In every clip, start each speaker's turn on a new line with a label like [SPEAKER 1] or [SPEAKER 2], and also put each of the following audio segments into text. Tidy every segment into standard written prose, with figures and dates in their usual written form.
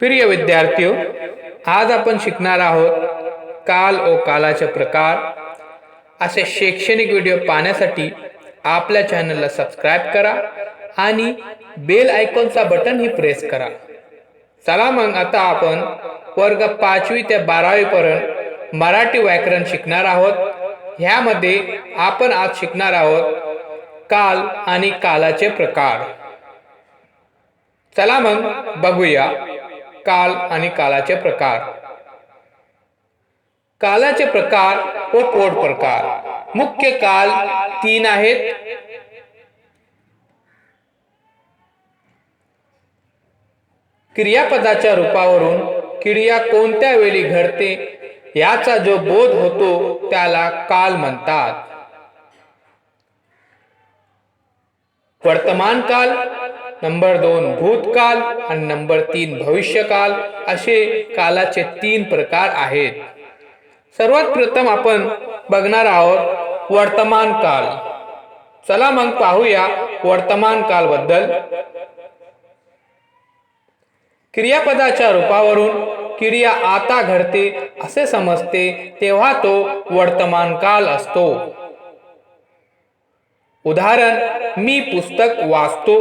[SPEAKER 1] प्रिय विद्यार्थियों, आज आपण शिकणार आहोत काल व कालाचे प्रकार। असे शैक्षणिक व्हिडिओ पाहण्यासाठी आपल्या चॅनलला सबस्क्राइब करा आणि बेल आयकॉनचा बटन ही प्रेस करा। चला मग आता आपण वर्ग 5वी ते 12वी पर्यंत मराठी व्याकरण शिकणार आहोत। ह्यामध्ये आपण आज शिकणार आहोत काल आणि कालाचे प्रकार। चला मग बघूया काल आणि कालाचे प्रकार। कालाचे प्रकार व पोट प्रकार। मुख्य काल 3 आहेत। क्रियापदाच्या रूपावरून क्रिया कोणत्या वेळी घडते याचा जो बोध होतो त्याला काल म्हणतात। वर्तमान काल, नंबर 2 भूतकाल आणि नंबर 3 भविष्यकाल असे कालाचे 3 प्रकार आहेत। सर्वात प्रथम आपण बघणार आहोत वर्तमान काल। चला मग पाहूया वर्तमान काल बद्दल। क्रियापदाच्या रूपावरून क्रिया आता घडते असे समजते तेव्हा तो वर्तमान काल असतो। उदाहरण, मी पुस्तक वाचतो।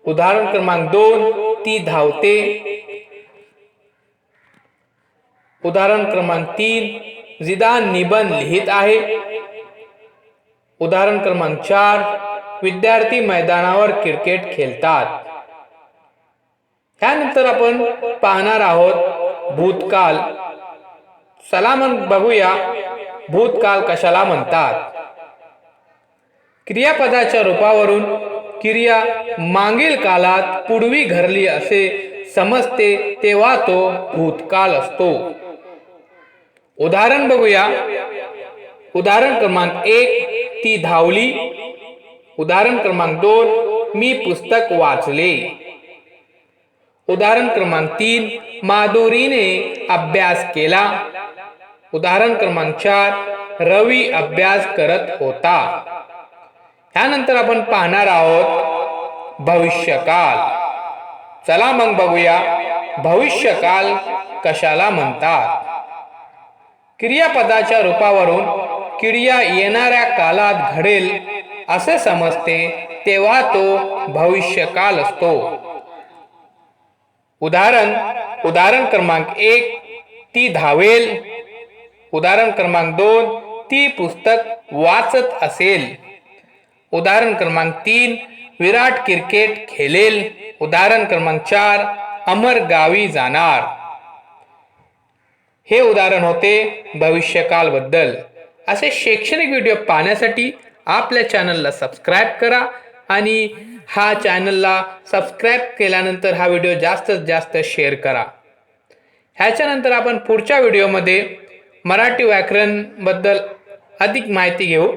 [SPEAKER 1] उदाहरण क्रमांक 2, ती धावते। उदाहरण क्रमांक 3, जिदान निबंध लिहित आहे। उदाहरण क्रमांक 4, विद्यार्थी मैदानावर क्रिकेट खेळतात। त्यानंतर आपण पाहणार आहोत भूतकाल। चला मग बघूया भूतकाल कशाला म्हणतात। क्रियापदाच्या रूपावरून क्रिया मागील कालात पूर्वी घडली असे समजते तेव्हा तो भूतकाल असतो। उदाहरण बघूया। उदाहरण क्रमांक 1, ती धावली। उदाहरण क्रमांक 2, मी पुस्तक वाचले। उदाहरण क्रमांक 3, माधुरीने अभ्यास केला। उदाहरण क्रमांक 4, रवी अभ्यास करत होता। त्यानंतर आपण पाहणार आहोत भविष्यकाल। चला मग बघूया भविष्यकाल कशाला म्हणतात। क्रियापदाच्या रूपावरून क्रिया येणाऱ्या कालात घडेल असे समजते तेव्हा तो भविष्यकाल असतो। उदाहरण क्रमांक 1, ती धावेल। उदाहरण क्रमांक 2, ती पुस्तक वाचत असेल। उदाहरण क्रमांक 3, विराट क्रिकेट खेळेल। उदाहरण क्रमांक 4, अमर गावी जाणार। हे उदाहरण होते भविष्यकाल बद्दल। असे शैक्षणिक व्हिडिओ पाहण्यासाठी आपल्या चॅनलला सबस्क्राइब करा आणि हा चॅनलला सबस्क्राइब केल्यानंतर हा व्हिडिओ जास्तीत जास्त शेअर करा। ह्याच्यानंतर आपण पुढच्या व्हिडिओमध्ये मराठी व्याकरण बद्दल अधिक माहिती घेऊ।